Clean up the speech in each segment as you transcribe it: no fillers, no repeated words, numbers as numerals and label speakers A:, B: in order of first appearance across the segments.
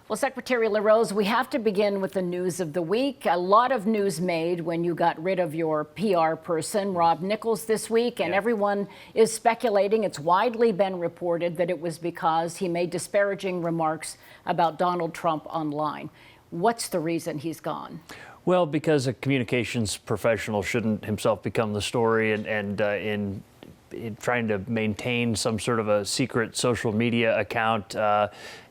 A: Well, Secretary LaRose, we have to begin with the news of the week. A lot of news made when you got rid of your PR person, Rob Nichols, this week, and everyone is speculating. It's widely been reported that it was because he made disparaging remarks about Donald Trump online. What's the reason he's gone?
B: Well, because a communications professional shouldn't himself become the story, and in trying to maintain some sort of a secret social media account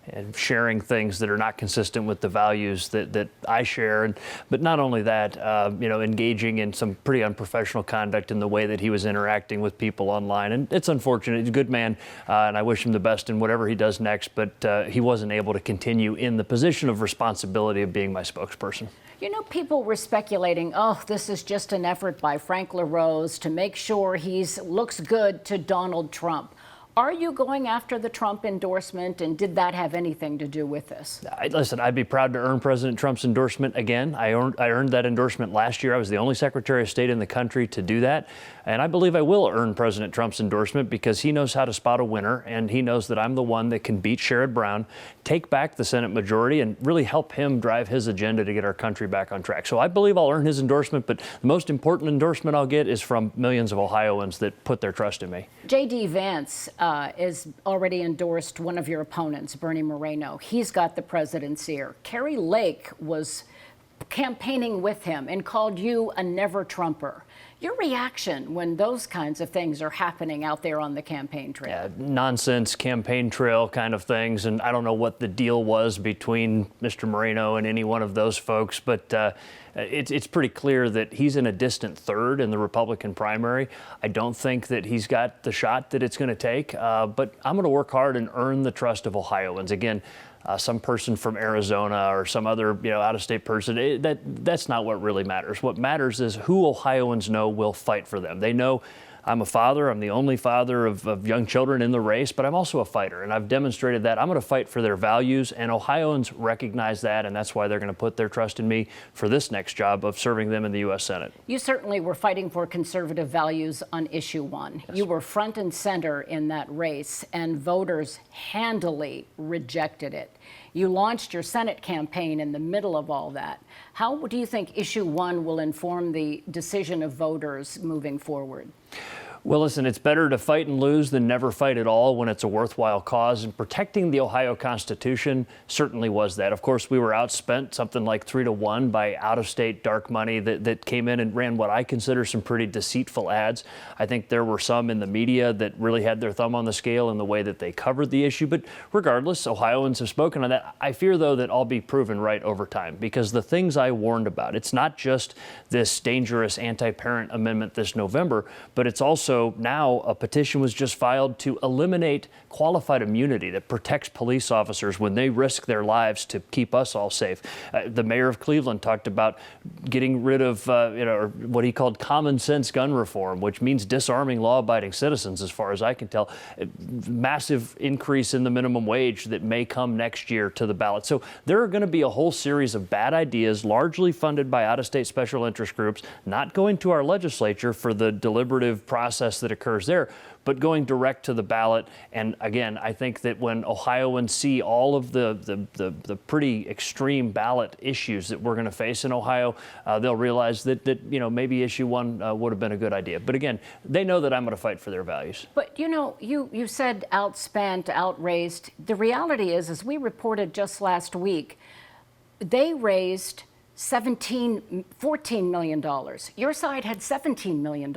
B: and sharing things that are not consistent with the values that I share. But not only that, engaging in some pretty unprofessional conduct in the way that he was interacting with people online. And it's unfortunate. He's a good man, and I wish him the best in whatever he does next. But he wasn't able to continue in the position of responsibility of being my spokesperson.
A: You know, people were speculating, oh, this is just an effort by Frank LaRose to make sure he looks good to Donald Trump. Are you going after the Trump endorsement, and did that have anything to do with this?
B: Listen, I'd be proud to earn President Trump's endorsement again. I earned that endorsement last year. I was the only Secretary of State in the country to do that. And I believe I will earn President Trump's endorsement because he knows how to spot a winner, and he knows that I'm the one that can beat Sherrod Brown, take back the Senate majority, and really help him drive his agenda to get our country back on track. So I believe I'll earn his endorsement, but the most important endorsement I'll get is from millions of Ohioans that put their trust in me.
A: J.D. Vance is already endorsed one of your opponents, Bernie Moreno. He's got the president's ear. Kari Lake was campaigning with him and called you a never-Trumper. Your reaction when those kinds of things are happening out there on the campaign trail?
B: Yeah, nonsense campaign trail kind of things. And I don't know what the deal was between Mr. Moreno and any one of those folks, but it's pretty clear that he's in a distant third in the Republican primary. I don't think that he's got the shot that it's going to take, but I'm going to work hard and earn the trust of Ohioans. Again, some person from Arizona or some other out-of-state person, that's not what really matters. What matters is who Ohioans know will fight for them. They know I'm a father. I'm the only father of young children in the race, but I'm also a fighter, and I've demonstrated that. I'm going to fight for their values, and Ohioans recognize that, and that's why they're going to put their trust in me for this next job of serving them in the U.S. Senate.
A: You certainly were fighting for conservative values on issue one.
B: Yes.
A: You were front and center in that race, and voters handily rejected it. You launched your Senate campaign in the middle of all that. How do you think issue one will inform the decision of voters moving forward?
B: Well, listen, it's better to fight and lose than never fight at all when it's a worthwhile cause. And protecting the Ohio Constitution certainly was that. Of course, we were outspent something like 3-1 by out-of-state dark money that came in and ran what I consider some pretty deceitful ads. I think there were some in the media that really had their thumb on the scale in the way that they covered the issue. But regardless, Ohioans have spoken on that. I fear, though, that I'll be proven right over time because the things I warned about, it's not just this dangerous anti-parent amendment this November, but it's also now a petition was just filed to eliminate qualified immunity that protects police officers when they risk their lives to keep us all safe. The mayor of Cleveland talked about getting rid of what he called common sense gun reform, which means disarming law-abiding citizens, as far as I can tell. Massive increase in the minimum wage that may come next year to the ballot. So there are going to be a whole series of bad ideas, largely funded by out-of-state special interest groups, not going to our legislature for the deliberative process that occurs there, but going direct to the ballot. And again, I think that when Ohioans see all of the pretty extreme ballot issues that we're going to face in Ohio, they'll realize that maybe issue one would have been a good idea. But again, they know that I'm going to fight for their values.
A: But you said outspent, outraised. The reality is, as we reported just last week, they raised $14 million. Your side had $17 million.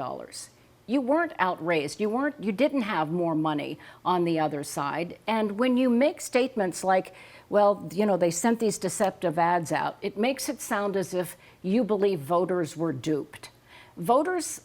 A: You weren't outraised. You didn't have more money on the other side. And when you make statements like, well, they sent these deceptive ads out, it makes it sound as if you believe voters were duped. Voters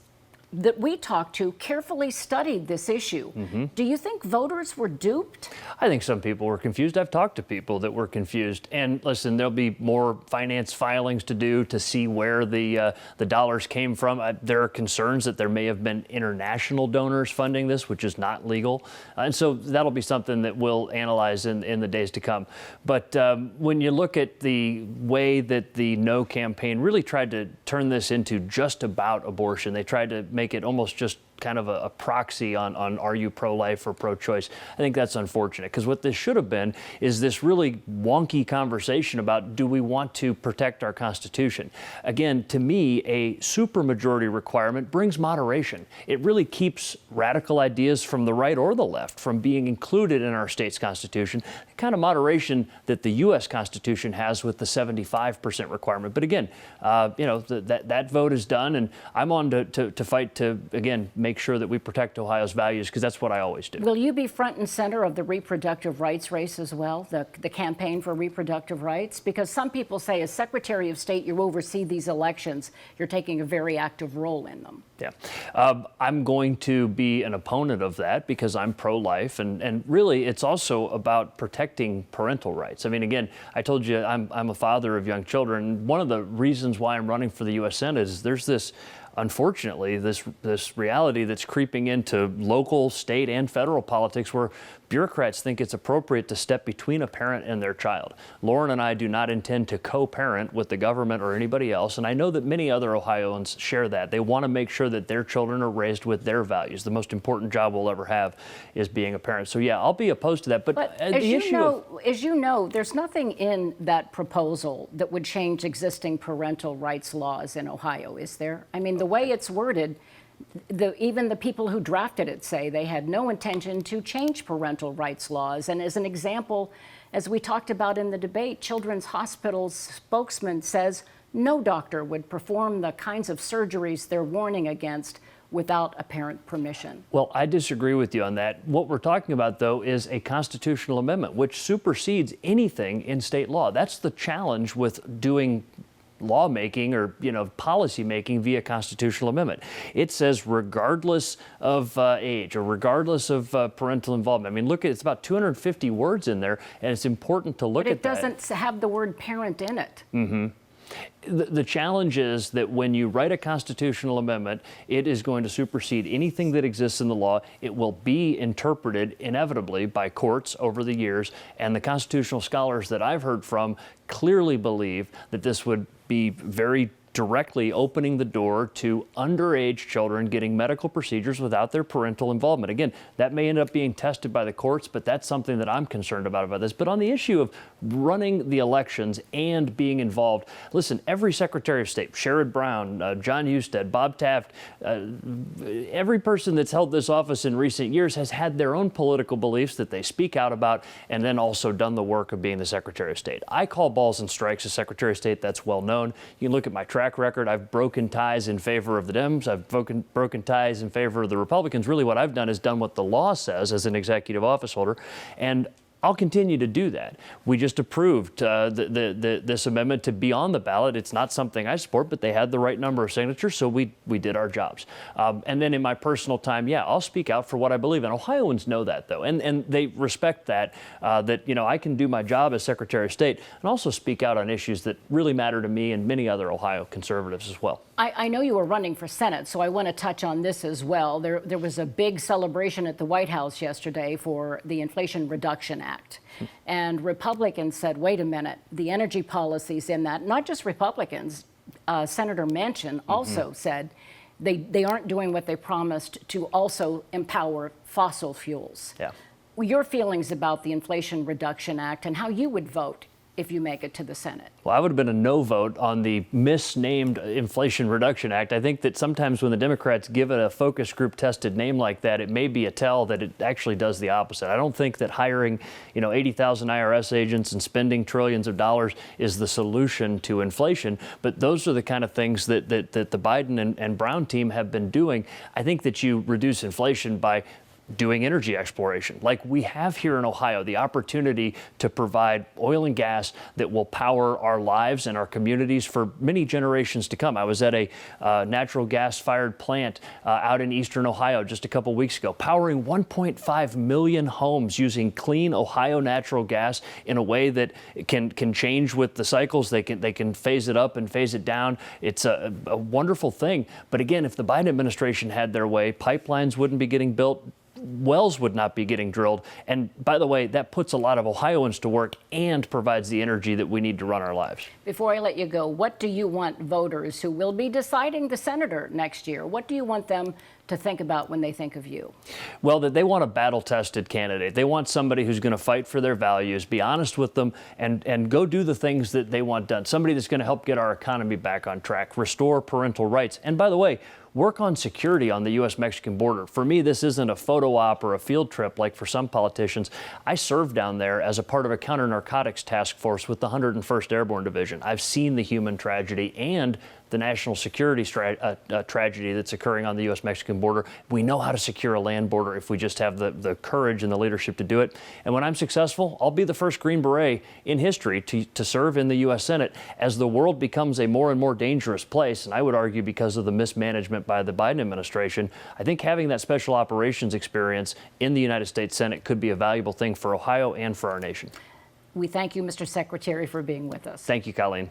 A: that we talked to carefully studied this issue. Mm-hmm. Do you think voters were duped?
B: I think some people were confused. I've talked to people that were confused. And listen, there'll be more finance filings to do to see where the dollars came from. There are concerns that there may have been international donors funding this, which is not legal. And so that'll be something that we'll analyze in the days to come. But when you look at the way that the No campaign really tried to turn this into just about abortion, they tried to make it almost just kind of a proxy on are you pro-life or pro-choice. I think that's unfortunate, because what this should have been is this really wonky conversation about, do we want to protect our Constitution? Again, to me, a supermajority requirement brings moderation. It really keeps radical ideas from the right or the left from being included in our state's Constitution, the kind of moderation that the U.S. Constitution has with the 75% requirement. But again, that vote is done, and I'm on to fight to, again, make sure that we protect Ohio's values, because that's what I always do.
A: Will you be front and center of the reproductive rights race as well, the campaign for reproductive rights? Because some people say, as Secretary of State, you oversee these elections. You're taking a very active role in them.
B: Yeah. I'm going to be an opponent of that because I'm pro-life, and really it's also about protecting parental rights. I mean, again, I told you I'm a father of young children. One of the reasons why I'm running for the U.S. Senate is there's this, unfortunately, this reality that's creeping into local, state, and federal politics where bureaucrats think it's appropriate to step between a parent and their child. Lauren and I do not intend to co-parent with the government or anybody else, and I know that many other Ohioans share that. They want to make sure that their children are raised with their values. The most important job we'll ever have is being a parent. So yeah, I'll be opposed to that. But
A: as you know, there's nothing in that proposal that would change existing parental rights laws in Ohio, is there? I mean, the way it's worded, even the people who drafted it say they had no intention to change parental rights laws. And as an example, as we talked about in the debate, Children's Hospital's spokesman says no doctor would perform the kinds of surgeries they're warning against without a parent permission.
B: Well, I disagree with you on that. What we're talking about, though, is a constitutional amendment which supersedes anything in state law. That's the challenge with doing lawmaking or policy making via constitutional amendment. It says regardless of age or regardless of parental involvement. I mean, look, it's about 250 words in there, and it's important to look at that.
A: But it doesn't have the word parent in it.
B: Mm-hmm. The challenge is that when you write a constitutional amendment, it is going to supersede anything that exists in the law. It will be interpreted inevitably by courts over the years, and the constitutional scholars that I've heard from clearly believe that this would be very directly opening the door to underage children getting medical procedures without their parental involvement. Again, that may end up being tested by the courts, but that's something that I'm concerned about this. But on the issue of running the elections and being involved, listen, every Secretary of State, Sherrod Brown, John Husted, Bob Taft, every person that's held this office in recent years has had their own political beliefs that they speak out about, and then also done the work of being the Secretary of State. I call balls and strikes as Secretary of State. That's well known. You can look at my track record. I've broken ties in favor of the Dems. I've broken ties in favor of the Republicans. Really, what I've done is done what the law says as an executive office holder, and I'll continue to do that. We just approved this amendment to be on the ballot. It's not something I support, but they had the right number of signatures, so we did our jobs. And then in my personal time, yeah, I'll speak out for what I believe in. Ohioans know that, though, and they respect that, I can do my job as Secretary of State and also speak out on issues that really matter to me and many other Ohio conservatives as well.
A: I know you were running for Senate, so I want to touch on this as well. There was a big celebration at the White House yesterday for the Inflation Reduction Act. And Republicans said, wait a minute, the energy policies in that, not just Republicans, Senator Manchin also said they aren't doing what they promised to also empower fossil fuels.
B: Yeah.
A: Your feelings about the Inflation Reduction Act and how you would vote if you make it to the Senate?
B: Well, I would have been a no vote on the misnamed Inflation Reduction Act. I think that sometimes when the Democrats give it a focus group tested name like that, it may be a tell that it actually does the opposite. I don't think that hiring, 80,000 IRS agents and spending trillions of dollars is the solution to inflation. But those are the kind of things that the Biden and Brown team have been doing. I think that you reduce inflation by doing energy exploration like we have here in Ohio, the opportunity to provide oil and gas that will power our lives and our communities for many generations to come. I was at a natural gas fired plant out in eastern Ohio just a couple weeks ago, powering 1.5 million homes using clean Ohio natural gas in a way that can change with the cycles. They can phase it up and phase it down. It's a wonderful thing. But again, if the Biden administration had their way, pipelines wouldn't be getting built, wells would not be getting drilled. And by the way, that puts a lot of Ohioans to work and provides the energy that we need to run our lives.
A: Before I let you go, what do you want voters who will be deciding the senator next year, what do you want them to think about when they think of you?
B: Well, that they want a battle-tested candidate. They want somebody who's going to fight for their values, be honest with them, and go do the things that they want done. Somebody that's going to help get our economy back on track, restore parental rights, and by the way, work on security on the U.S.-Mexican border. For me, this isn't a photo op or a field trip like for some politicians. I served down there as a part of a counter-narcotics task force with the 101st Airborne Division. I've seen the human tragedy and the national security tragedy that's occurring on the U.S.-Mexican border. We know how to secure a land border if we just have the courage and the leadership to do it. And when I'm successful, I'll be the first Green Beret in history to serve in the U.S. Senate as the world becomes a more and more dangerous place. And I would argue because of the mismanagement by the Biden administration, I think having that special operations experience in the United States Senate could be a valuable thing for Ohio and for our nation.
A: We thank you, Mr. Secretary, for being with us.
B: Thank you, Colleen.